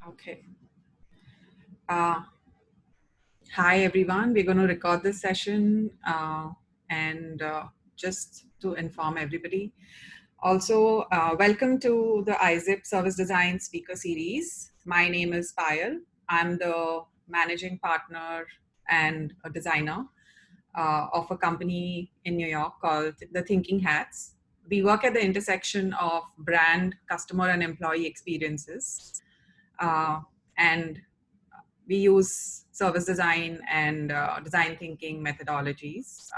Okay. Hi, everyone. We're going to record this session and just to inform everybody. Also, welcome to the ISSIP Service Design Speaker Series. My name is Payal. I'm the managing partner and a designer of a company in New York called The Thinking Hats. We work at the intersection of brand, customer, and employee experiences. And we use service design and design thinking methodologies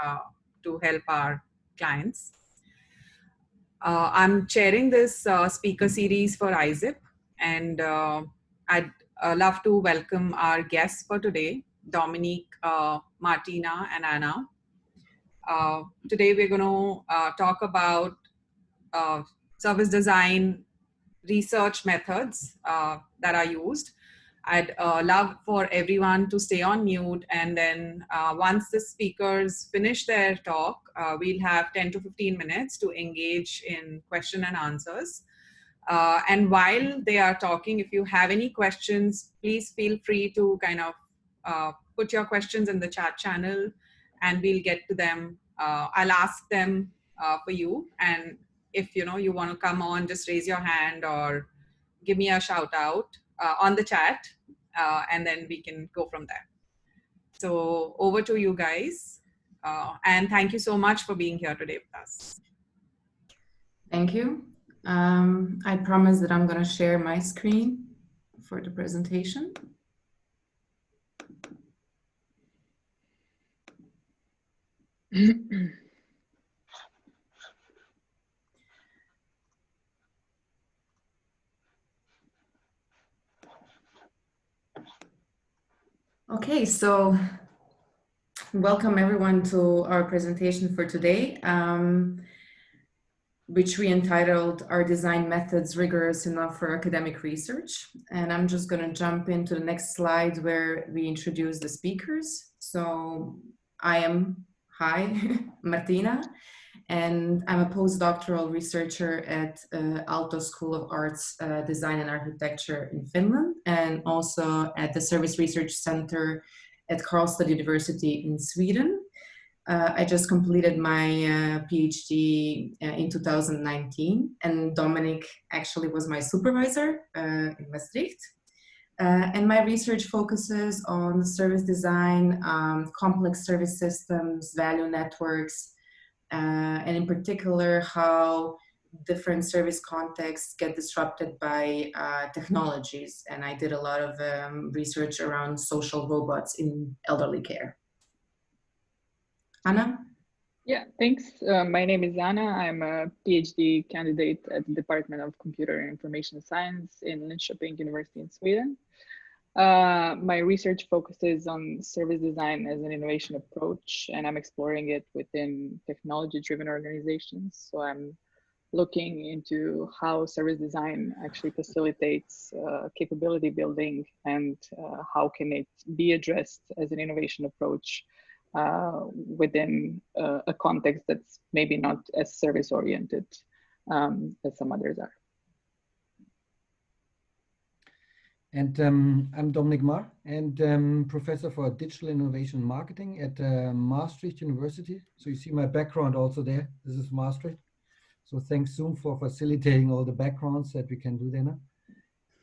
to help our clients. I'm chairing this speaker series for ISSIP, and I'd love to welcome our guests for today, Dominik, Martina, and Anna. Today we're going to talk about service design research methods that are used. I'd love for everyone to stay on mute, and then once the speakers finish their talk, we'll have 10 to 15 minutes to engage in question and answers. And while they are talking, if you have any questions, please feel free to kind of put your questions in the chat channel and we'll get to them. I'll ask them for you, and if you want to come on, just raise your hand or give me a shout out on the chat, and then we can go from there. So over to you guys, and thank you so much for being here today with us. Thank you. I promise that I'm going to share my screen for the presentation. Okay, so welcome everyone to our presentation for today, which we entitled Are Design Methods Rigorous Enough for Academic Research? And I'm just going to jump into the next slide where we introduce the speakers. So I am, Martina, and I'm a postdoctoral researcher at Aalto School of Arts, Design and Architecture in Finland, and also at the Service Research Center at Karlstad University in Sweden. I just completed my PhD in 2019, and Dominik actually was my supervisor in Maastricht. And my research focuses on service design, complex service systems, value networks, and in particular how different service contexts get disrupted by technologies. And I did a lot of research around social robots in elderly care. Anna? Yeah, thanks. My name is Anna. I'm a PhD candidate at the Department of Computer and Information Science in Linköping University in Sweden. My research focuses on service design as an innovation approach, and I'm exploring it within technology-driven organizations. So I'm looking into how service design actually facilitates capability building, and how can it be addressed as an innovation approach within a context that's maybe not as service-oriented as some others are. And I'm Dominik Mahr, and professor for digital innovation marketing at Maastricht University. So you see my background also there. This is Maastricht. So thanks Zoom for facilitating all the backgrounds that we can do there now.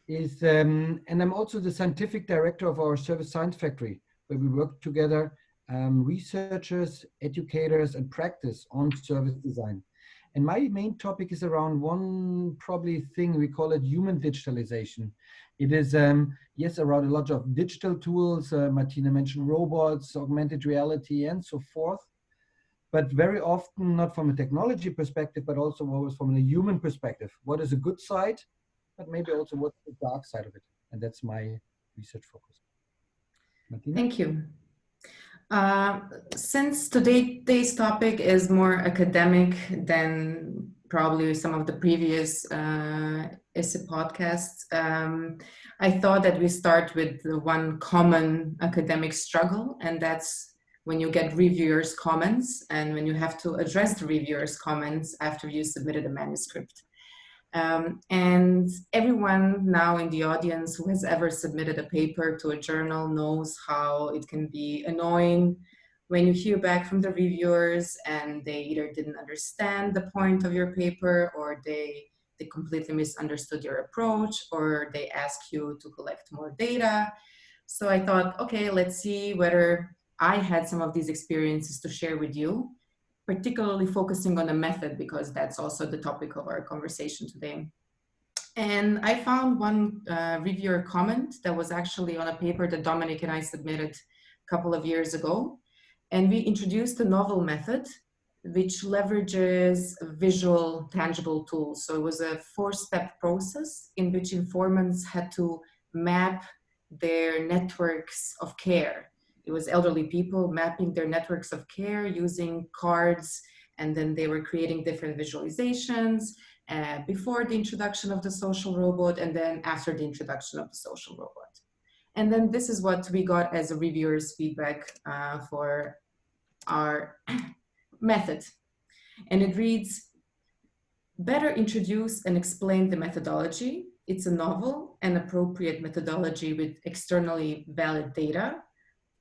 And I'm also the scientific director of our Service Science Factory, where we work together, researchers, educators, and practice on service design. And my main topic is around one probably thing, we call it human digitalization. It is, yes, around a lot of digital tools. Martina mentioned robots, augmented reality, and so forth. But very often not from a technology perspective, but also always from a human perspective. What is a good side, but maybe also what's the dark side of it. And that's my research focus. Martina? Thank you. Since today's topic is more academic than probably some of the previous ISSIP podcasts, I thought that we start with the one common academic struggle, and that's when you get reviewers' comments and when you have to address the reviewers' comments after you submitted a manuscript. And everyone now in the audience who has ever submitted a paper to a journal knows how it can be annoying when you hear back from the reviewers and they either didn't understand the point of your paper, or they completely misunderstood your approach, or they ask you to collect more data. So I thought, okay, let's see whether I had some of these experiences to share with you, particularly focusing on the method, because that's also the topic of our conversation today. And I found one reviewer comment that was actually on a paper that Dominik and I submitted a couple of years ago. And we introduced a novel method which leverages visual, tangible tools. So it was a 4-step process in which informants had to map their networks of care. It was elderly people mapping their networks of care using cards, and then they were creating different visualizations before the introduction of the social robot and then after the introduction of the social robot. And then this is what we got as a reviewer's feedback for our method. And it reads, better introduce and explain the methodology. It's a novel and appropriate methodology with externally valid data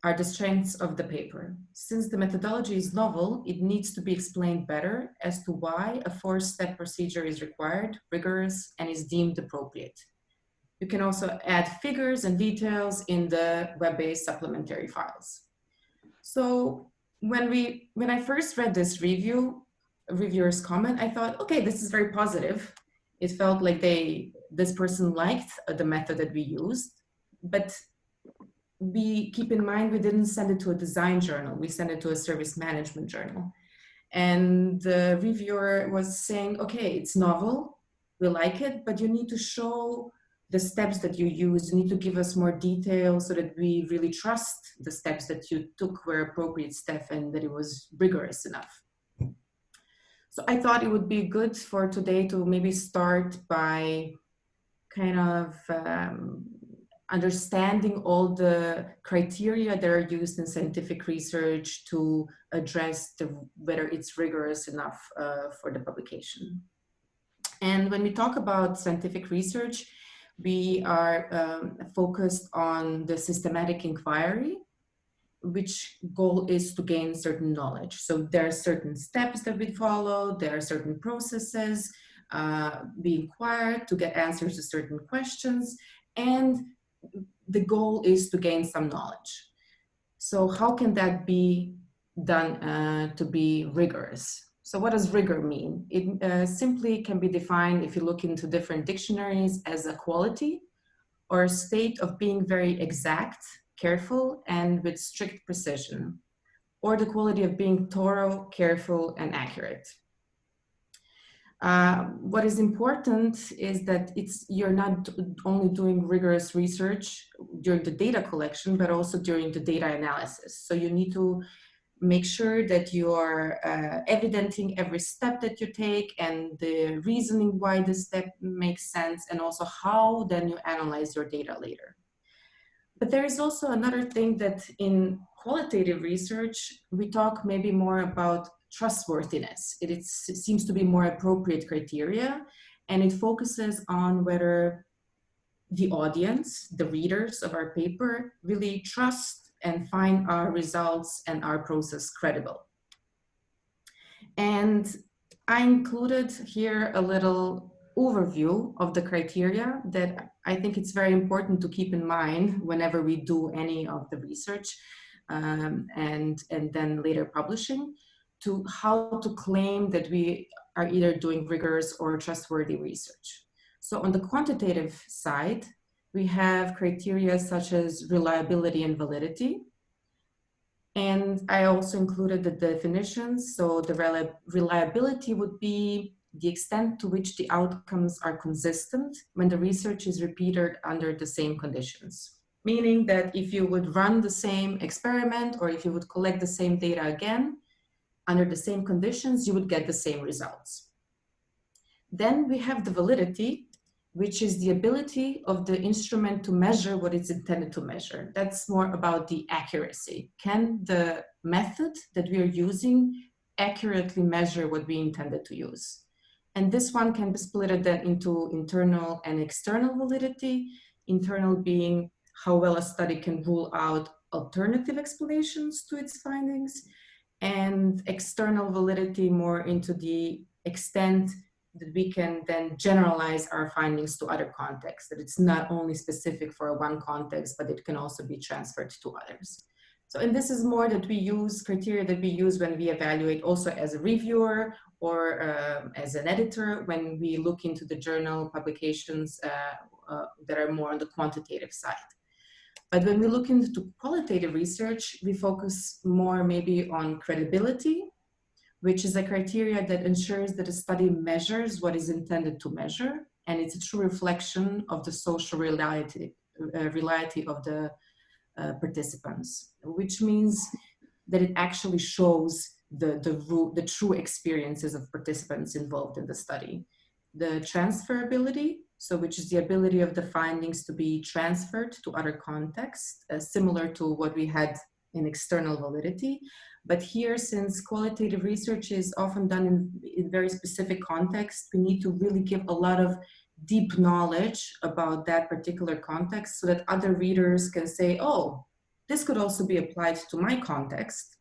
are the strengths of the paper. Since the methodology is novel, it needs to be explained better as to why a 4-step procedure is required, rigorous, and is deemed appropriate. You can also add figures and details in the web-based supplementary files. So when I first read this reviewer's comment, I thought, okay, this is very positive. It felt like this person liked the method that we used, but we keep in mind we didn't send it to a design journal, we sent it to a service management journal. And the reviewer was saying, okay, it's novel, we like it, but you need to show the steps that you use. You need to give us more detail so that we really trust the steps that you took were appropriate steps and that it was rigorous enough. So I thought it would be good for today to maybe start by kind of understanding all the criteria that are used in scientific research to address whether it's rigorous enough for the publication. And when we talk about scientific research, we are focused on the systematic inquiry, which goal is to gain certain knowledge. So there are certain steps that we follow, there are certain processes, we inquire to get answers to certain questions, and the goal is to gain some knowledge. So how can that be done to be rigorous? So what does rigor mean? It simply can be defined, if you look into different dictionaries, as a quality or a state of being very exact, careful, and with strict precision, or the quality of being thorough, careful, and accurate. What is important is that you're not only doing rigorous research during the data collection, but also during the data analysis. So you need to make sure that you are evidencing every step that you take and the reasoning why the step makes sense, and also how then you analyze your data later. But there is also another thing that in qualitative research, we talk maybe more about trustworthiness. It seems to be more appropriate criteria, and it focuses on whether the audience, the readers of our paper, really trust and find our results and our process credible. And I included here a little overview of the criteria that I think it's very important to keep in mind whenever we do any of the research and then later publishing, to how to claim that we are either doing rigorous or trustworthy research. So on the quantitative side, we have criteria such as reliability and validity. And I also included the definitions. So the reliability would be the extent to which the outcomes are consistent when the research is repeated under the same conditions. Meaning that if you would run the same experiment, or if you would collect the same data again, under the same conditions, you would get the same results. Then we have the validity, which is the ability of the instrument to measure what it's intended to measure. That's more about the accuracy. Can the method that we are using accurately measure what we intended to use? And this one can be split then into internal and external validity. Internal being how well a study can rule out alternative explanations to its findings, and external validity more into the extent that we can then generalize our findings to other contexts, that it's not only specific for one context, but it can also be transferred to others. So, and this is more that we use, criteria that we use when we evaluate also as a reviewer or as an editor, when we look into the journal publications that are more on the quantitative side. But when we look into qualitative research, we focus more maybe on credibility, which is a criteria that ensures that a study measures what is intended to measure, and it's a true reflection of the social reality of the participants, which means that it actually shows the true experiences of participants involved in the study. The transferability, so which is the ability of the findings to be transferred to other contexts, similar to what we had in external validity. But here, since qualitative research is often done in very specific context, we need to really give a lot of deep knowledge about that particular context so that other readers can say, oh, this could also be applied to my context.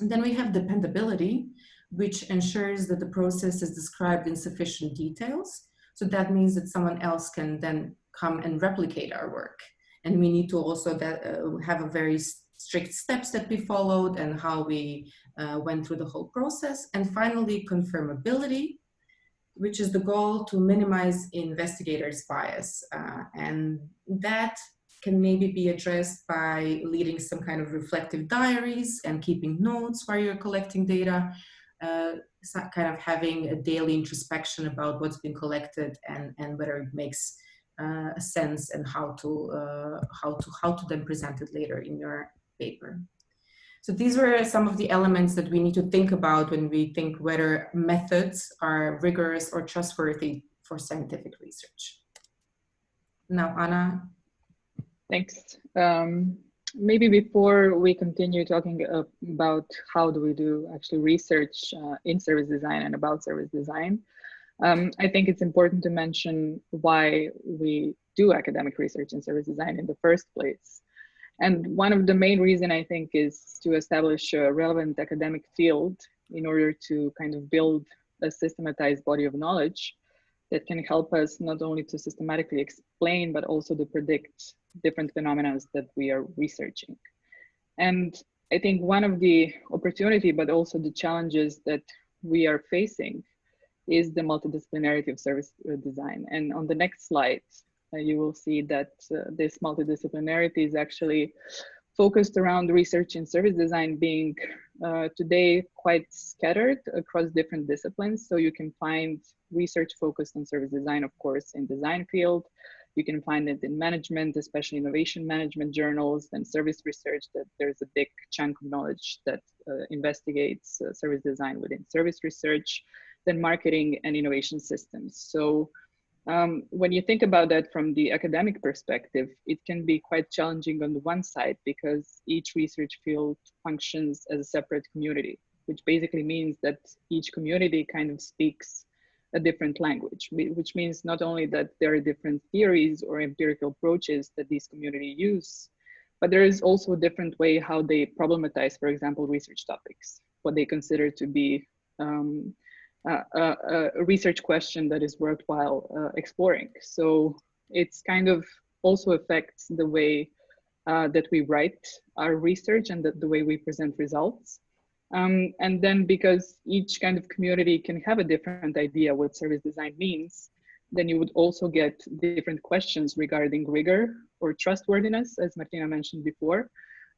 And then we have dependability, which ensures that the process is described in sufficient details. So that means that someone else can then come and replicate our work. And we need to also have a very strict steps that we followed and how we went through the whole process. And finally, confirmability, which is the goal to minimize investigators' bias. And that can maybe be addressed by leading some kind of reflective diaries and keeping notes while you're collecting data, kind of having a daily introspection about what's been collected and whether it makes sense and how to then present it later in your paper. So these were some of the elements that we need to think about when we think whether methods are rigorous or trustworthy for scientific research. Now, Anna. Thanks. Maybe before we continue talking about how do we do actually research in service design and about service design, I think it's important to mention why we do academic research in service design in the first place. And one of the main reasons I think is to establish a relevant academic field in order to kind of build a systematized body of knowledge that can help us not only to systematically explain, but also to predict different phenomena that we are researching. And I think one of the opportunity, but also the challenges that we are facing is the multidisciplinarity of service design. And on the next slide, you will see that this multidisciplinarity is actually focused around research in service design being today quite scattered across different disciplines. So you can find research focused on service design, of course, in design field. You can find it in management, especially innovation management journals and service research, that there's a big chunk of knowledge that investigates service design within service research, then marketing and innovation systems. So when you think about that from the academic perspective, it can be quite challenging on the one side because each research field functions as a separate community, which basically means that each community kind of speaks a different language, which means not only that there are different theories or empirical approaches that these communities use, but there is also a different way how they problematize, for example, research topics, what they consider to be a research question that is worthwhile exploring. So it's kind of also affects the way that we write our research and the way we present results. And then because each kind of community can have a different idea what service design means, then you would also get different questions regarding rigor or trustworthiness, as Martina mentioned before,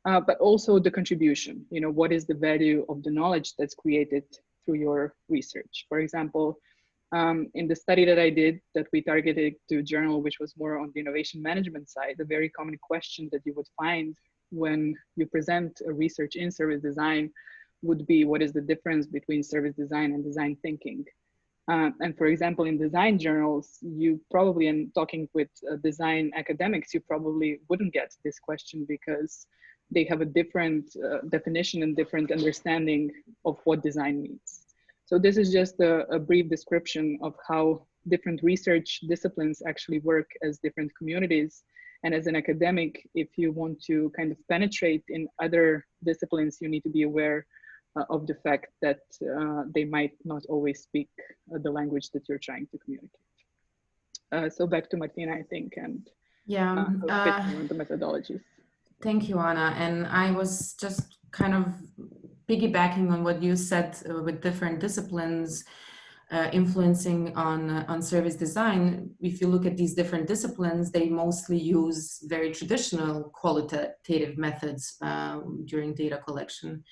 but also the contribution, you know, what is the value of the knowledge that's created through your research. For example, in the study that I did that we targeted to a journal which was more on the innovation management side, a very common question that you would find when you present a research in service design would be, what is the difference between service design and design thinking? And for example, in design journals, you probably, in talking with design academics, you probably wouldn't get this question because they have a different definition and different understanding of what design means. So this is just a brief description of how different research disciplines actually work as different communities. And as an academic, if you want to kind of penetrate in other disciplines, you need to be aware of the fact that they might not always speak the language that you're trying to communicate. So back to Martina, I think, and on the methodologies. Thank you, Anna. And I was just kind of piggybacking on what you said with different disciplines influencing on service design. If you look at these different disciplines, they mostly use very traditional qualitative methods during data collection.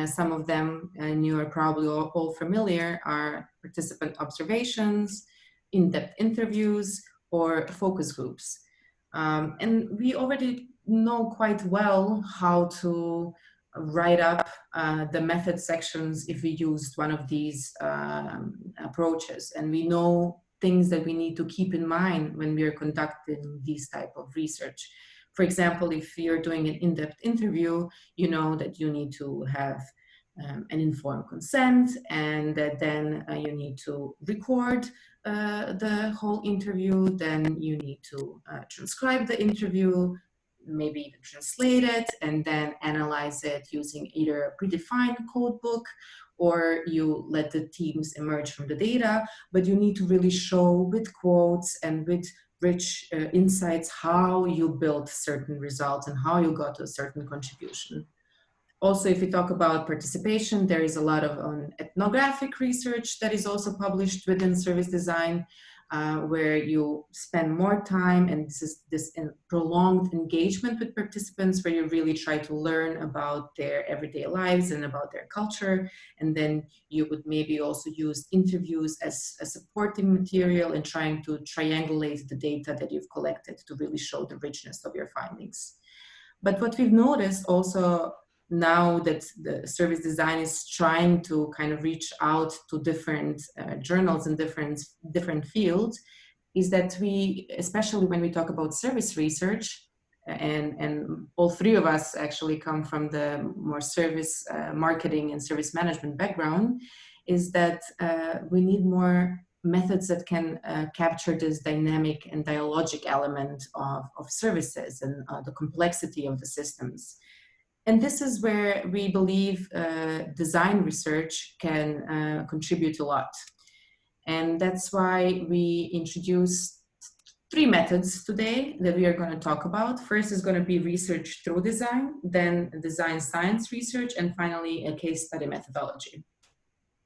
Some of them, and you are probably all familiar, are participant observations, in-depth interviews, or focus groups. And we already know quite well how to write up the method sections if we used one of these approaches. And we know things that we need to keep in mind when we are conducting these type of research. For example, if you're doing an in-depth interview, you know that you need to have an informed consent, and that then you need to record the whole interview, then you need to transcribe the interview, maybe even translate it, and then analyze it using either a predefined code book, or you let the teams emerge from the data, but you need to really show with quotes and with rich insights how you built certain results and how you got to a certain contribution. Also, if we talk about participation, there is a lot of ethnographic research that is also published within service design, where you spend more time, and this prolonged engagement with participants, where you really try to learn about their everyday lives and about their culture. And then you would maybe also use interviews as a supporting material in trying to triangulate the data that you've collected to really show the richness of your findings. But what we've noticed also, now that the service design is trying to kind of reach out to different journals in different fields, is that we, especially when we talk about service research, and all three of us actually come from the more service marketing and service management background, is that we need more methods that can capture this dynamic and dialogic element of services and the complexity of the systems. And this is where we believe design research can contribute a lot. And that's why we introduced 3 methods today that we are going to talk about. First is going to be research through design, then design science research, and finally a case study methodology.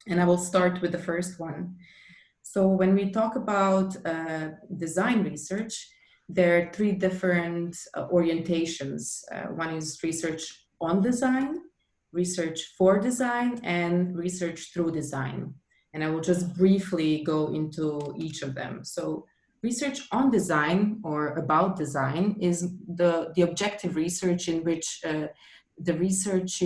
And I will start with the first one. So when we talk about design research, there are 3 different orientations. One is research on design, research for design, and research through design. And I will just briefly go into each of them. So research on design or about design is the objective research in which the research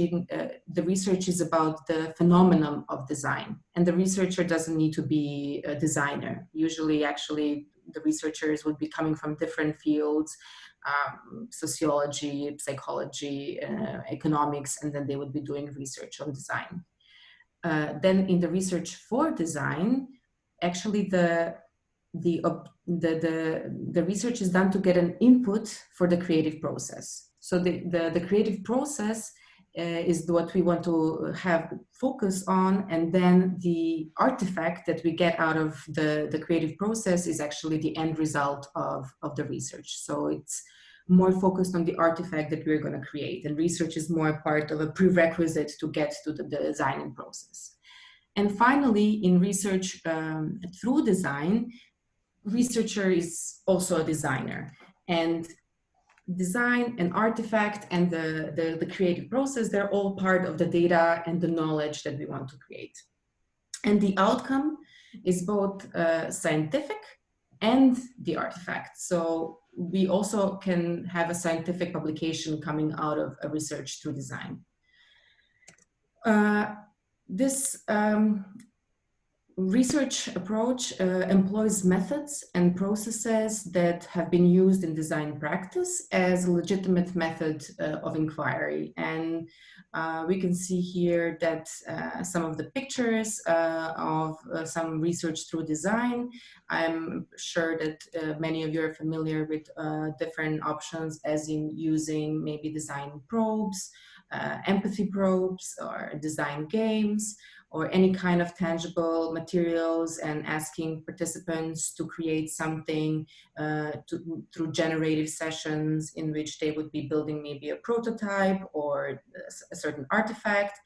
is about the phenomenon of design. And the researcher doesn't need to be a designer. Usually, actually, the researchers would be coming from different fields, sociology, psychology, economics, and then they would be doing research on design. Then in the research for design, actually the research is done to get an input for the creative process. So the creative process is what we want to have focus on, and then the artifact that we get out of the creative process is actually the end result of the research. So it's more focused on the artifact that we're going to create, and research is more part of a prerequisite to get to the designing process. And finally, in research through design, researcher is also a designer, and design and artifact and the creative process, they're all part of the data and the knowledge that we want to create. And the outcome is both scientific and the artifact. So we also can have a scientific publication coming out of a research through design. research approach employs methods and processes that have been used in design practice as a legitimate method of inquiry. And we can see here that some of the pictures of some research through design. I'm sure that many of you are familiar with different options, as in using maybe design probes, empathy probes, or design games, or any kind of tangible materials, and asking participants to create something through generative sessions in which they would be building maybe a prototype or a certain artifact.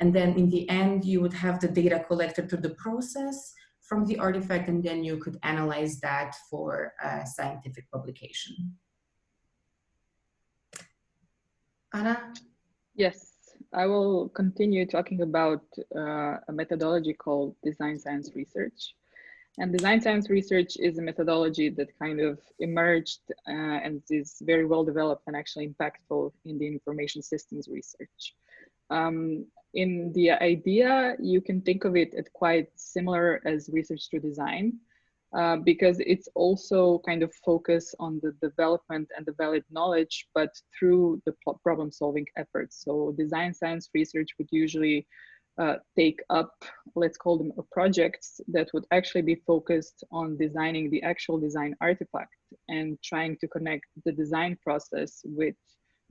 And then in the end, you would have the data collected through the process from the artifact, and then you could analyze that for scientific publication. Anna? Yes. I will continue talking about a methodology called design science research. And design science research is a methodology that kind of emerged and is very well developed and actually impactful in the information systems research. In the idea, you can think of it as quite similar as research through design. Because it's also kind of focused on the development and the valid knowledge, but through the problem solving efforts. So design science research would usually take up, let's call them projects that would actually be focused on designing the actual design artifact and trying to connect the design process with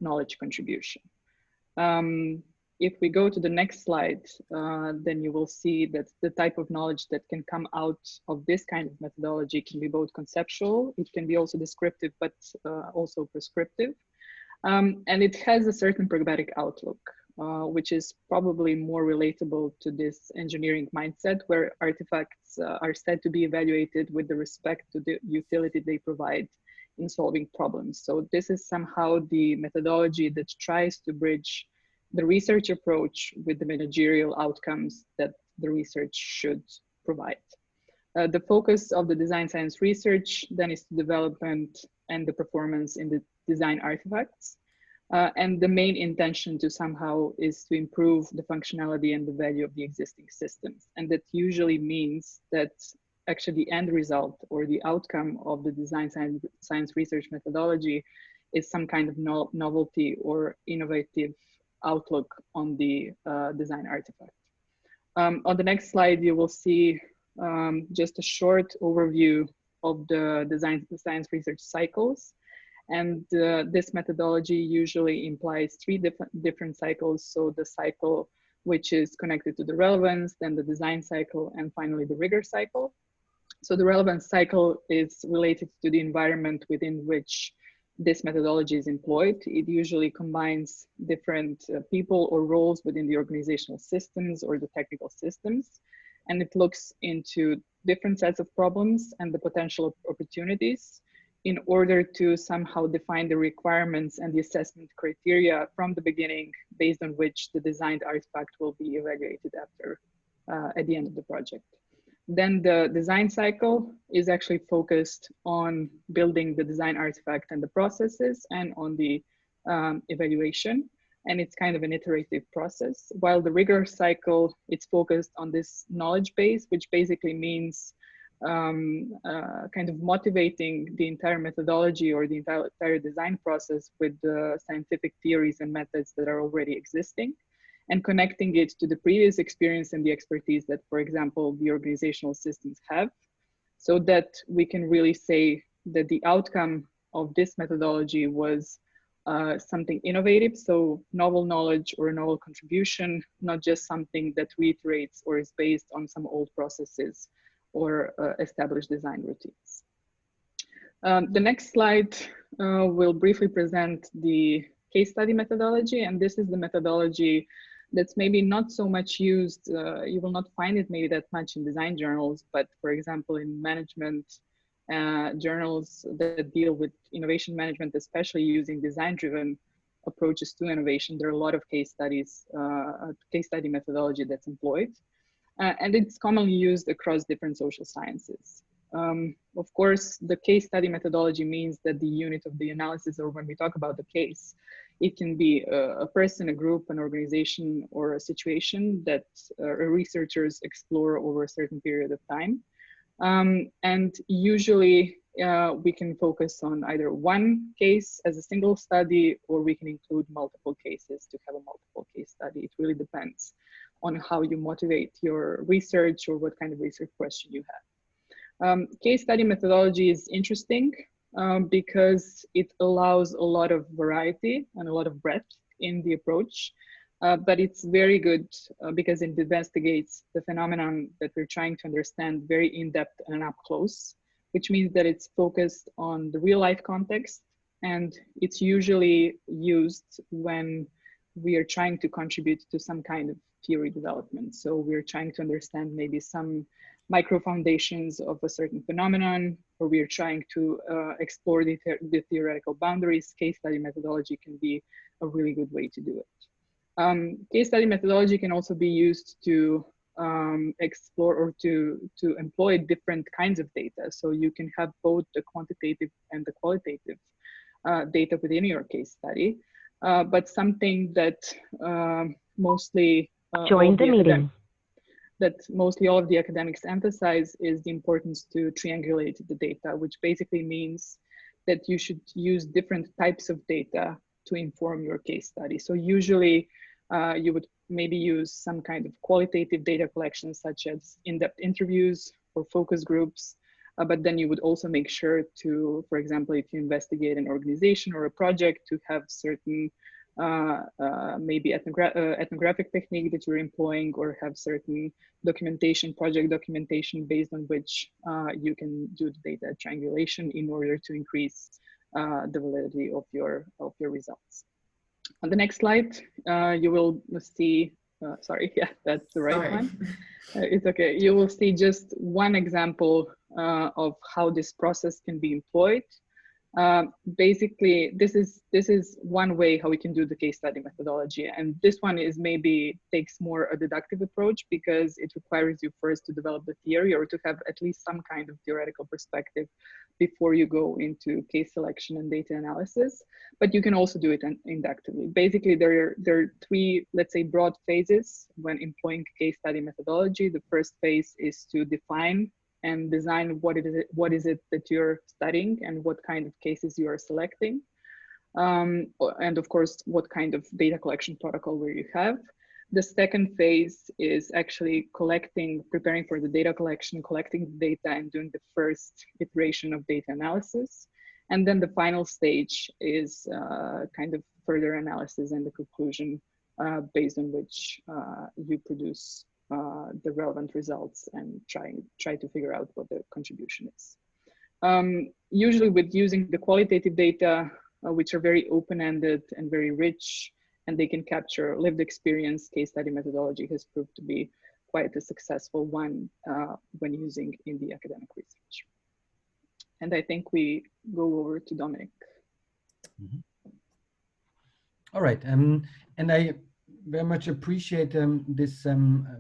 knowledge contribution. If we go to the next slide, then you will see that the type of knowledge that can come out of this kind of methodology can be both conceptual, it can be also descriptive, but also prescriptive. And it has a certain pragmatic outlook, which is probably more relatable to this engineering mindset, where artifacts are said to be evaluated with the respect to the utility they provide in solving problems. So this is somehow the methodology that tries to bridge the research approach with the managerial outcomes that the research should provide. The focus of the design science research then is the development and the performance in the design artifacts. And the main intention to somehow is to improve the functionality and the value of the existing systems. And that usually means that actually the end result or the outcome of the design science research methodology is some kind of novelty or innovative outlook on the design artifact. On the next slide, you will see just a short overview of the design science research cycles. And this methodology usually implies three different cycles. So the cycle which is connected to the relevance, then the design cycle, and finally the rigor cycle. So the relevance cycle is related to the environment within which this methodology is employed. It usually combines different people or roles within the organizational systems or the technical systems. And it looks into different sets of problems and the potential opportunities in order to somehow define the requirements and the assessment criteria from the beginning, based on which the designed artifact will be evaluated after at the end of the project. Then the design cycle is actually focused on building the design artifact and the processes and on the evaluation. And it's kind of an iterative process. While the rigor cycle, it's focused on this knowledge base, which basically means kind of motivating the entire methodology or the entire design process with the scientific theories and methods that are already existing, and connecting it to the previous experience and the expertise that, for example, the organizational systems have, so that we can really say that the outcome of this methodology was something innovative, so novel knowledge or a novel contribution, not just something that reiterates or is based on some old processes or established design routines. The next slide will briefly present the case study methodology, and this is the methodology that's maybe not so much used. You will not find it maybe that much in design journals, but for example, in management journals that deal with innovation management, especially using design-driven approaches to innovation, there are a lot of case studies, case study methodology that's employed. And it's commonly used across different social sciences. Of course, the case study methodology means that the unit of the analysis, or when we talk about the case, it can be a person, a group, an organization, or a situation that researchers explore over a certain period of time. And usually we can focus on either one case as a single study, or we can include multiple cases to have a multiple case study. It really depends on how you motivate your research or what kind of research question you have. Case study methodology is interesting because it allows a lot of variety and a lot of breadth in the approach. But it's very good because it investigates the phenomenon that we're trying to understand very in-depth and up close, which means that it's focused on the real life context, and it's usually used when we are trying to contribute to some kind of theory development. So we're trying to understand maybe some micro foundations of a certain phenomenon, or we are trying to explore the theoretical boundaries. Case study methodology can be a really good way to do it. Case study methodology can also be used to explore or to employ different kinds of data. So you can have both the quantitative and the qualitative data within your case study. But something that mostly join the meeting. That mostly all of the academics emphasize is the importance to triangulate the data, which basically means that you should use different types of data to inform your case study. So usually you would maybe use some kind of qualitative data collection, such as in-depth interviews or focus groups, but then you would also make sure to, for example, if you investigate an organization or a project, to have certain maybe ethnographic technique that you're employing, or have certain documentation, project documentation, based on which you can do the data triangulation in order to increase the validity of your results. On the next slide, you will see, sorry, yeah, that's the right one. It's okay. You will see just one example of how this process can be employed. Basically, this is one way how we can do the case study methodology, and this one is maybe takes more a deductive approach, because it requires you first to develop the theory, or to have at least some kind of theoretical perspective before you go into case selection and data analysis. But you can also do it inductively. Basically, there are three, let's say, broad phases when employing case study methodology. The first phase is to define and design what is it that you're studying, and what kind of cases you are selecting. And of course, what kind of data collection protocol will you have. The second phase is actually preparing for the data collection, collecting the data, and doing the first iteration of data analysis. And then the final stage is kind of further analysis and the conclusion based on which you produce the relevant results and try to figure out what the contribution is. Usually with using the qualitative data, which are very open-ended and very rich, and they can capture lived experience, case study methodology has proved to be quite a successful one when using in the academic research. And I think we go over to Dominik. Mm-hmm. All right, and I very much appreciate this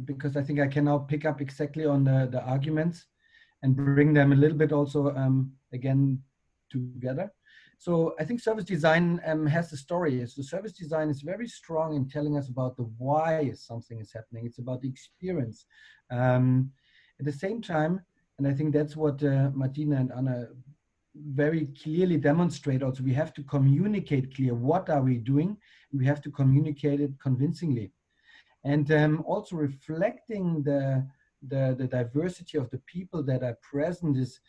because I think I can now pick up exactly on the arguments and bring them a little bit also again together. So I think service design has a story. So service design is very strong in telling us about the why something is happening. It's about the experience. At the same time, and I think that's what Martina and Anna very clearly demonstrate also, we have to communicate clear what are we doing. We have to communicate it convincingly. And also reflecting the diversity of the people that are present is,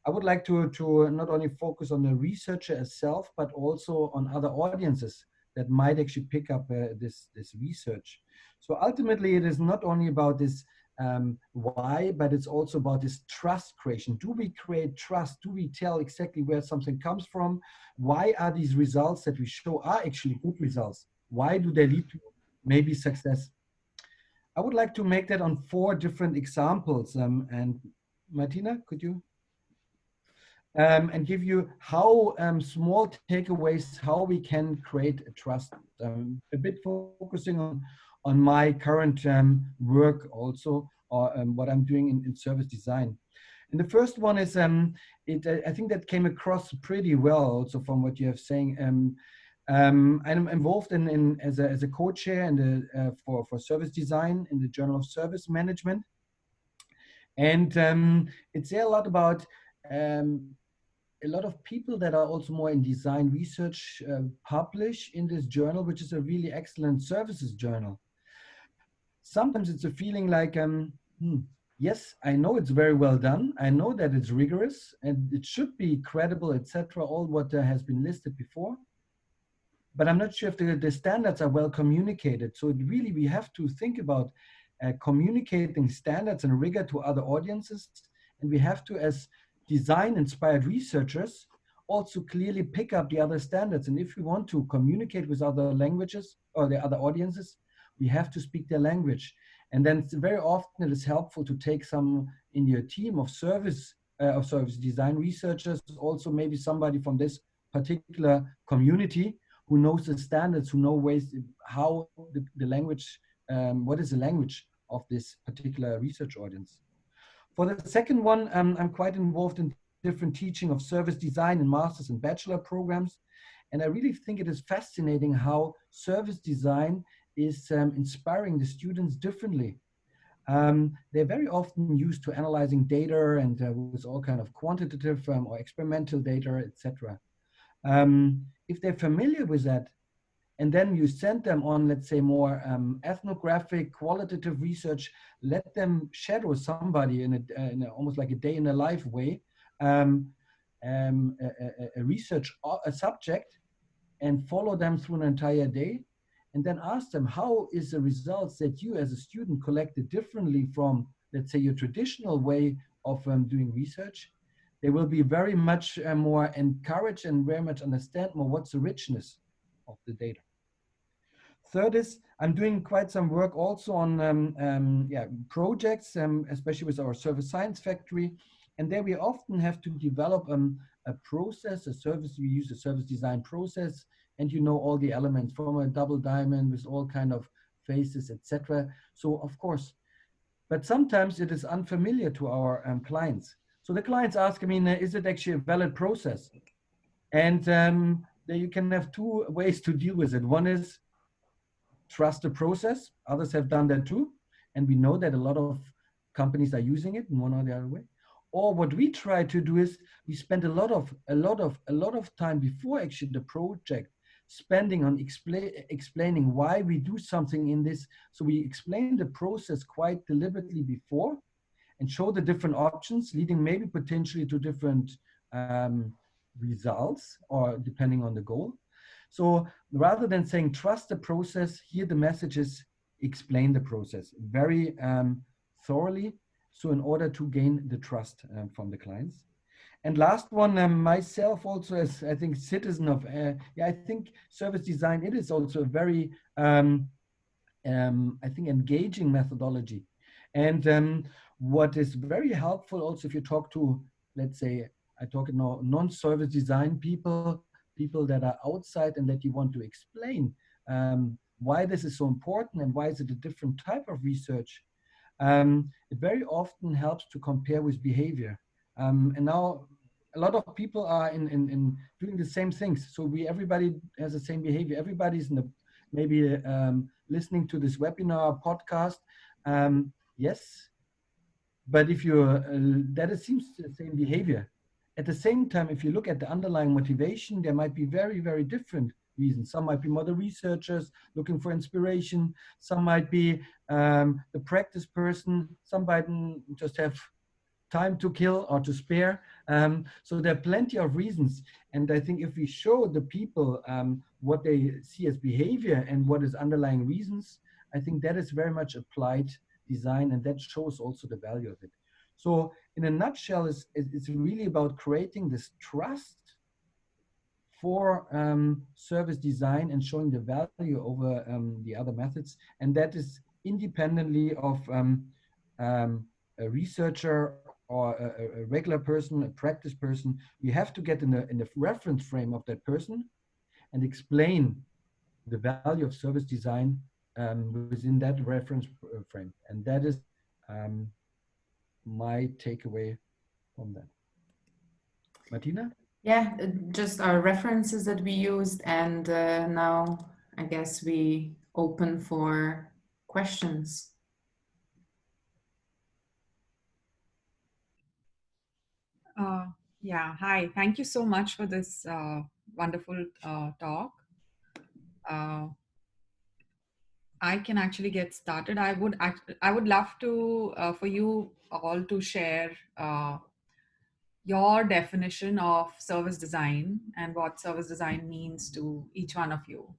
I would like to not only focus on the researcher itself, but also on other audiences that might actually pick up this research. So ultimately, it is not only about this why, but it's also about this trust creation. Do we create trust? Do we tell exactly where something comes from? Why are these results that we show are actually good results? Why do they lead to maybe success? I would like to make that on 4 different examples. And Martina, could you? And give you how small takeaways, how we can create a trust. A bit focusing on my current work also, or what I'm doing in service design. And the first one is, I think that came across pretty well also from what you have saying. I'm involved as a co-chair for service design in the Journal of Service Management. And it's there a lot about a lot of people that are also more in design research publish in this journal, which is a really excellent services journal. Sometimes it's a feeling like, yes, I know it's very well done. I know that it's rigorous and it should be credible, etc. All what has been listed before. But I'm not sure if the standards are well communicated. So really, we have to think about communicating standards and rigor to other audiences. And we have to, as design-inspired researchers, also clearly pick up the other standards. And if we want to communicate with other languages or the other audiences, we have to speak their language. And then very often it is helpful to take some in your team of service design researchers, also maybe somebody from this particular community who knows the standards, who know ways how the language, what is the language of this particular research audience. For the second one, I'm quite involved in different teaching of service design in master's and bachelor programs. And I really think it is fascinating how service design is inspiring the students differently. They're very often used to analyzing data and with all kind of quantitative or experimental data, etc. If they're familiar with that, and then you send them on, let's say, more ethnographic, qualitative research, let them shadow somebody in a almost like a day in a life way, a research subject, and follow them through an entire day, and then ask them, how is the results that you as a student collected differently from, let's say, your traditional way of doing research? They will be very much more encouraged and very much understand more what's the richness of the data. Third is, I'm doing quite some work also on projects, especially with our service science factory. And there we often have to develop a process, we use a service design process, and you know all the elements from a double diamond with all kind of faces, etc. So of course, but sometimes it is unfamiliar to our clients. So the clients ask, is it actually a valid process? And there you can have two ways to deal with it. One is trust the process. Others have done that too. And we know that a lot of companies are using it in one or the other way. Or what we try to do is we spend a lot of time before actually the project spending on explaining why we do something in this. So we explain the process quite deliberately before and show the different options, leading maybe potentially to different results or depending on the goal. So rather than saying trust the process, here the message is explain the process very thoroughly. So in order to gain the trust from the clients. And last one, myself also as I think citizen of, I think service design, it is also a very, I think engaging methodology. And what is very helpful also if you talk to, let's say, I talk now non-service design people that are outside and that you want to explain why this is so important and why is it a different type of research. It very often helps to compare with behavior. And now a lot of people are in doing the same things. So everybody has the same behavior. Everybody's maybe listening to this webinar podcast. Yes, but if that seems the same behavior. At the same time, if you look at the underlying motivation, there might be very, very different reasons. Some might be more the researchers looking for inspiration. Some might be the practice person. Some might just have time to kill or to spare. So there are plenty of reasons. And I think if we show the people what they see as behavior and what is underlying reasons, I think that is very much applied design, and that shows also the value of it. So in a nutshell, it's really about creating this trust for service design and showing the value over the other methods. And that is independently of a researcher or a regular person, a practice person. You have to get in the reference frame of that person and explain the value of service design within that reference frame. And that is my takeaway from that. Martina? Yeah, just our references that we used, and now I guess we open for questions. Yeah, hi. Thank you so much for this wonderful talk. I can actually get started. I would love to for you all to share your definition of service design and what service design means to each one of you.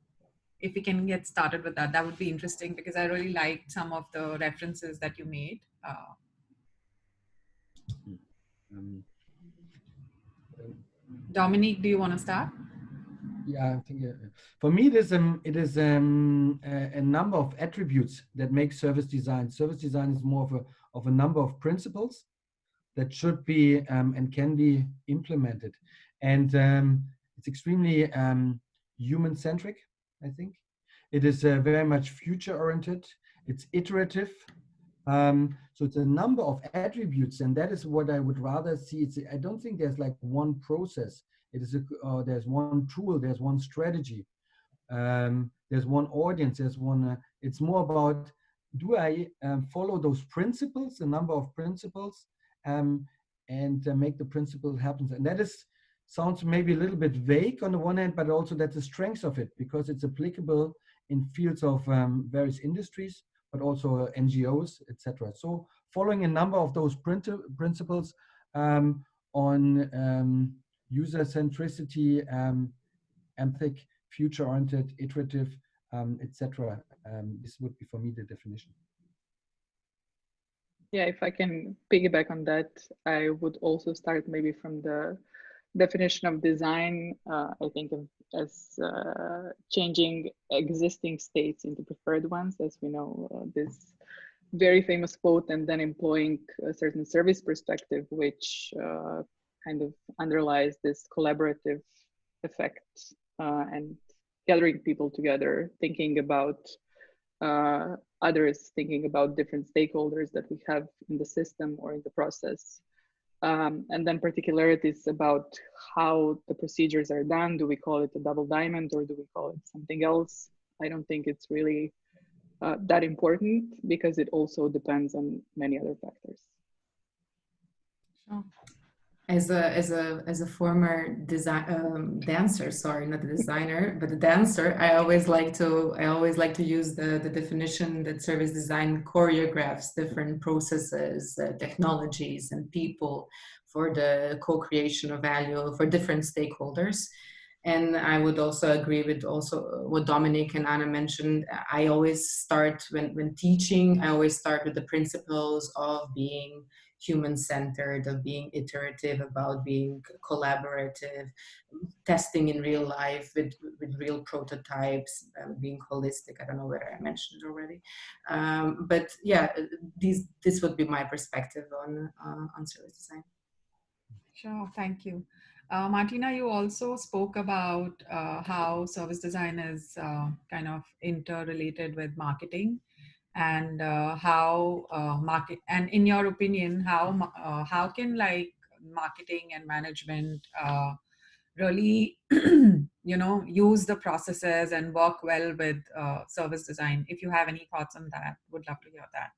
If we can get started with that, that would be interesting because I really liked some of the references that you made. Dominik, do you want to start? Yeah, I think for me it is a number of attributes that make service design. Service design is more of a number of principles that should be and can be implemented, and it's extremely human-centric. I think it is very much future-oriented. It's iterative. So it's a number of attributes, and that is what I would rather see. I don't think there's like one process. It is there's one tool, there's one strategy, there's one audience, there's one. It's more about, do I follow those principles, a number of principles, and make the principle happen. And that sounds maybe a little bit vague on the one hand, but also that's the strength of it, because it's applicable in fields of various industries, but also NGOs, etc. So following a number of those principles on user centricity, empathic, future-oriented, iterative, etc. This would be for me the definition. Yeah, if I can piggyback on that, I would also start maybe from the definition of design. I think of as changing existing states into preferred ones, as we know, this very famous quote, and then employing a certain service perspective, which kind of underlies this collaborative effect and gathering people together, thinking about others, thinking about different stakeholders that we have in the system or in the process. And then particularities about how the procedures are done. Do we call it a double diamond or do we call it something else? I don't think it's really that important because it also depends on many other factors. Sure. As a former dancer, sorry, not a designer, but a dancer, I always like to use the definition that service design choreographs different processes, technologies, and people for the co-creation of value for different stakeholders. And I would also agree with also what Dominik and Anna mentioned. I always start when teaching. I always start with the principles of being human-centered, of being iterative, about being collaborative, testing in real life with real prototypes, being holistic. I don't know whether I mentioned it already, but yeah, this would be my perspective on service design. Sure, thank you. Martina, you also spoke about how service design is kind of interrelated with marketing, and how and in your opinion, how can like marketing and management really use the processes and work well with service design? If you have any thoughts on that, would love to hear that.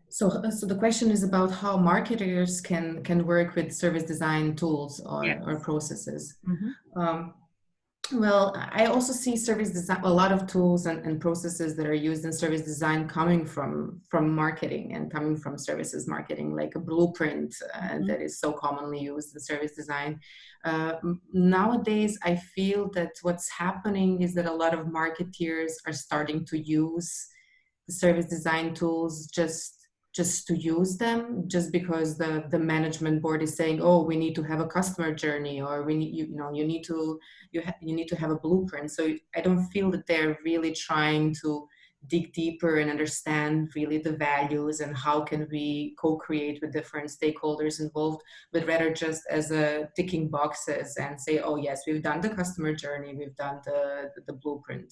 So the question is about how marketers can work with service design tools or processes. Mm-hmm. Well, I also see service design, a lot of tools and processes that are used in service design coming from marketing and coming from services marketing, like a blueprint that is so commonly used in service design. Nowadays, I feel that what's happening is that a lot of marketeers are starting to use the service design tools just to use them, just because the management board is saying, oh, we need to have a customer journey, or we need, you need to have a blueprint. So I don't feel that they're really trying to dig deeper and understand really the values and how can we co-create with different stakeholders involved, but rather just as a ticking boxes and say, oh yes, we've done the customer journey, we've done the blueprint.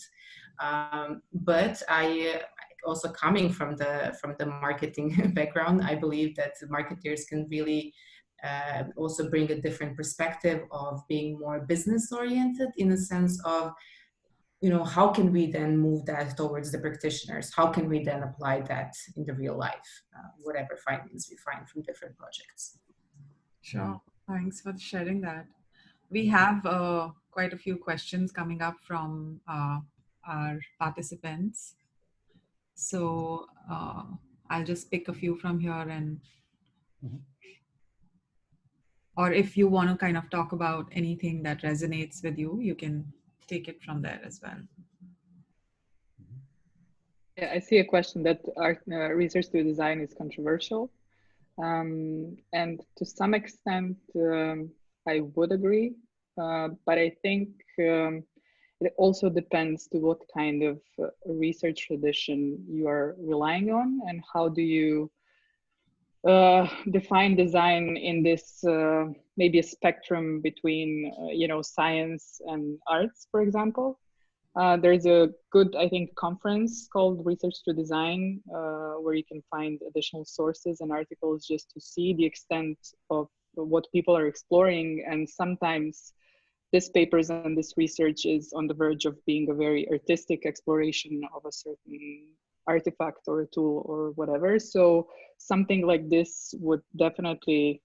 But I also, coming from the marketing background, I believe that marketers can really also bring a different perspective of being more business oriented, in the sense of, you know, how can we then move that towards the practitioners? How can we then apply that in the real life, whatever findings we find from different projects? Sure. Thanks for sharing that. We have quite a few questions coming up from our participants. So I'll just pick a few from here, and or if you want to kind of talk about anything that resonates with you, you can take it from there as well. Yeah, I see a question that art research to design is controversial. And to some extent, I would agree, but I think it also depends to what kind of research tradition you are relying on, and how do you define design in this maybe a spectrum between you know, science and arts, for example. There's a good, I think, conference called Research to Design, where you can find additional sources and articles just to see the extent of what people are exploring. And sometimes this papers and this research is on the verge of being a very artistic exploration of a certain artifact or a tool or whatever. So something like this would definitely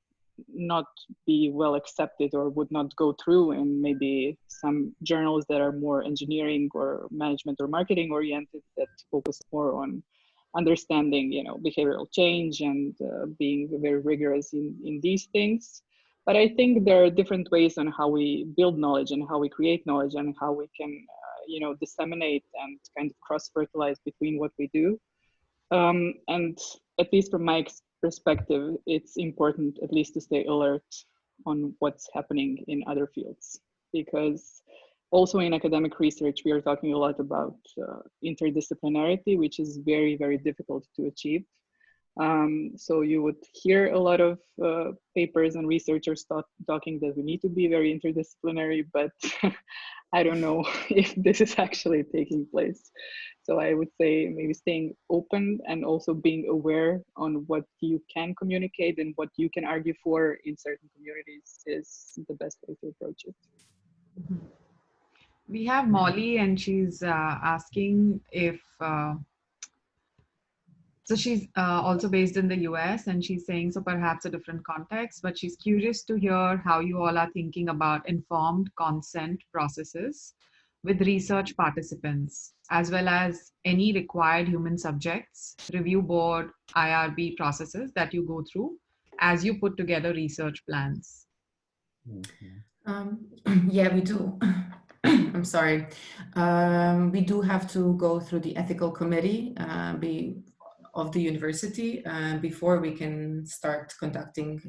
not be well accepted, or would not go through in maybe some journals that are more engineering or management or marketing oriented, that focus more on understanding, you know, behavioral change and being very rigorous in these things. But I think there are different ways on how we build knowledge and how we create knowledge and how we can you know, disseminate and kind of cross-fertilize between what we do. And at least from my perspective, it's important at least to stay alert on what's happening in other fields, because also in academic research, we are talking a lot about interdisciplinarity, which is very, very difficult to achieve. So you would hear a lot of papers and researchers talking that we need to be very interdisciplinary, but I don't know if this is actually taking place. So I would say maybe staying open and also being aware on what you can communicate and what you can argue for in certain communities is the best way to approach it. We have Molly, and she's asking if, so she's also based in the US, and she's saying, so perhaps a different context, but she's curious to hear how you all are thinking about informed consent processes with research participants, as well as any required human subjects, review board, IRB processes that you go through as you put together research plans. Yeah, we do. I'm sorry. We do have to go through the ethical committee of the university before we can start conducting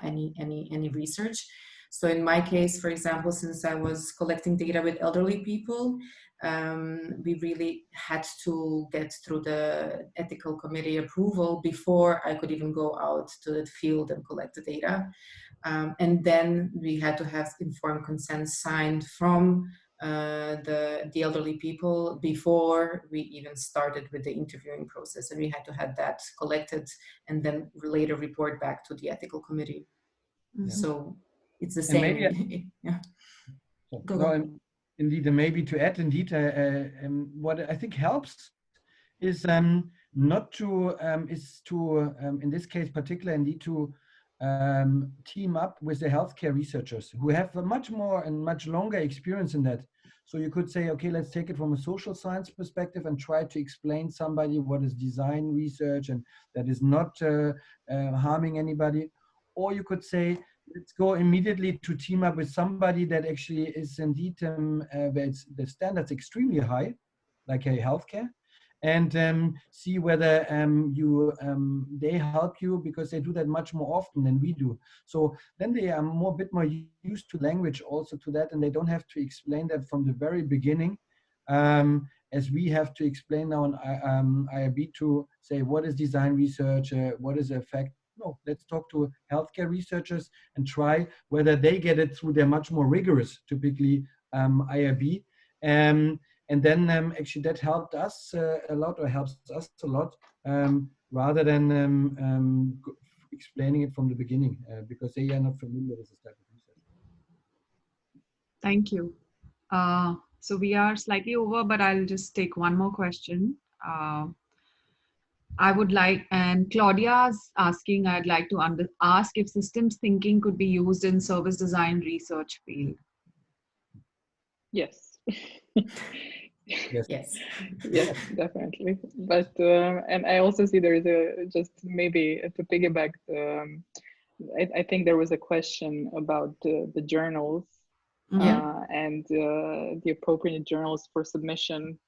any research. So in my case, for example, since I was collecting data with elderly people, we really had to get through the ethical committee approval before I could even go out to the field and collect the data. And then we had to have informed consent signed from the elderly people before we even started with the interviewing process. And we had to have that collected and then later report back to the ethical committee. Mm-hmm. So it's the same. Maybe, yeah. Indeed, and maybe to add, indeed, what I think helps is not to, in this case particularly, indeed to team up with the healthcare researchers who have a much more and much longer experience in that. So you could say, okay, let's take it from a social science perspective and try to explain somebody what is design research and that is not harming anybody. Or you could say, let's go immediately to team up with somebody that actually is indeed, where the standards extremely high, like a healthcare, and see whether they help you, because they do that much more often than we do. So then they are a bit more used to language also to that, and they don't have to explain that from the very beginning. as we have to explain now on IRB to say what is design research, what is the effect. No, let's talk to healthcare researchers and try whether they get it through their much more rigorous, typically IRB. And then actually that helped us a lot, or helps us a lot, rather than explaining it from the beginning, because they are not familiar with this type of research. Thank you. So we are slightly over, but I'll just take one more question. I would like, and Claudia's asking, I'd like to ask if systems thinking could be used in service design research field. Yes. Yes. Yes. Yes, definitely. But and I also see there is a, just maybe to piggyback, I think there was a question about the journals and the appropriate journals for submission.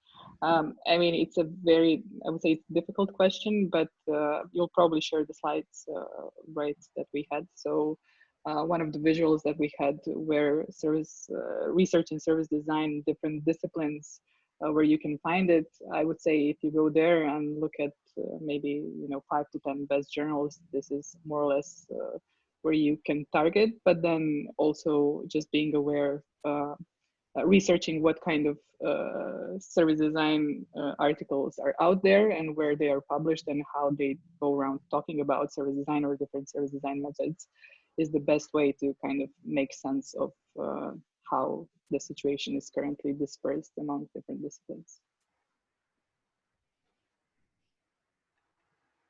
I mean, it's a very, I would say it's a difficult question, but you'll probably share the slides, right, that we had. So one of the visuals that we had were service research and service design, different disciplines, where you can find it. I would say if you go there and look at maybe 5 to 10 best journals, this is more or less where you can target, but then also just being aware, researching what kind of service design articles are out there and where they are published and how they go around talking about service design or different service design methods is the best way to kind of make sense of how the situation is currently dispersed among different disciplines.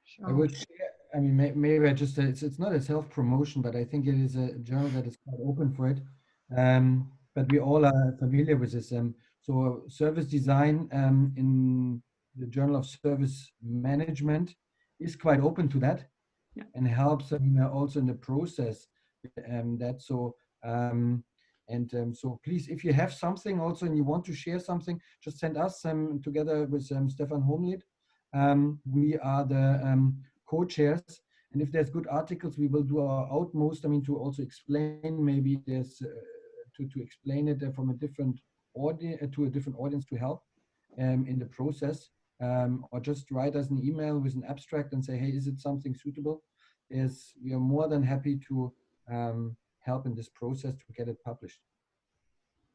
Sure. I would share, I mean, maybe I just, it's not a self-promotion, but I think it is a journal that is quite open for it. But we all are familiar with this. So service design in the Journal of Service Management is quite open to that, and helps also in the process. So please, if you have something also and you want to share something, just send us together with Stefan Homlied. We are the co-chairs, and if there's good articles, we will do our utmost. I mean, to also explain, maybe there's to explain it from a different audience to a different audience to help in the process, or just write us an email with an abstract and say, hey, is it something suitable? We are more than happy to help in this process to get it published.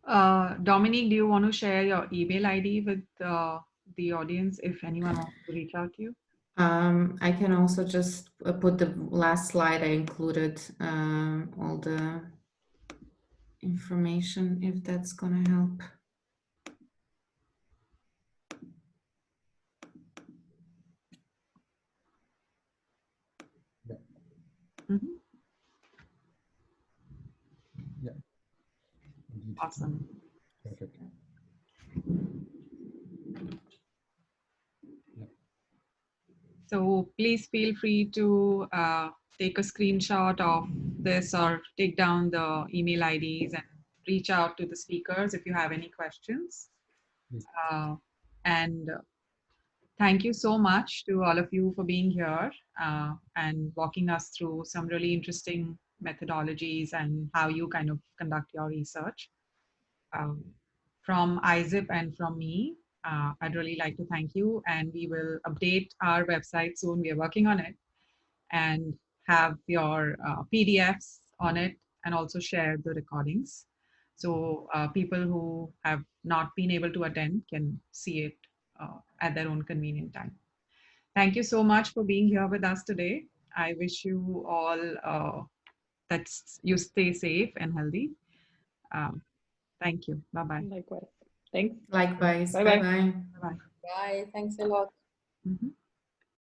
Dominik, do you want to share your email ID with the audience if anyone wants to reach out to you? I can also just put the last slide. I included all the information, if that's going to help. Yeah. Mm-hmm. Yeah. Indeed. Awesome. Perfect. Yeah. So please feel free to take a screenshot of this or take down the email IDs and reach out to the speakers if you have any questions. And thank you so much to all of you for being here and walking us through some really interesting methodologies and how you kind of conduct your research. From ISSIP and from me, I'd really like to thank you, and we will update our website soon. We are working on it and have your PDFs on it and also share the recordings. So people who have not been able to attend can see it at their own convenient time. Thank you so much for being here with us today. I wish you all that you stay safe and healthy. Thank you. Bye-bye. Likewise. Thanks. Likewise. Bye-bye. Bye-bye. Bye-bye. Bye. Thanks a lot. Mm-hmm.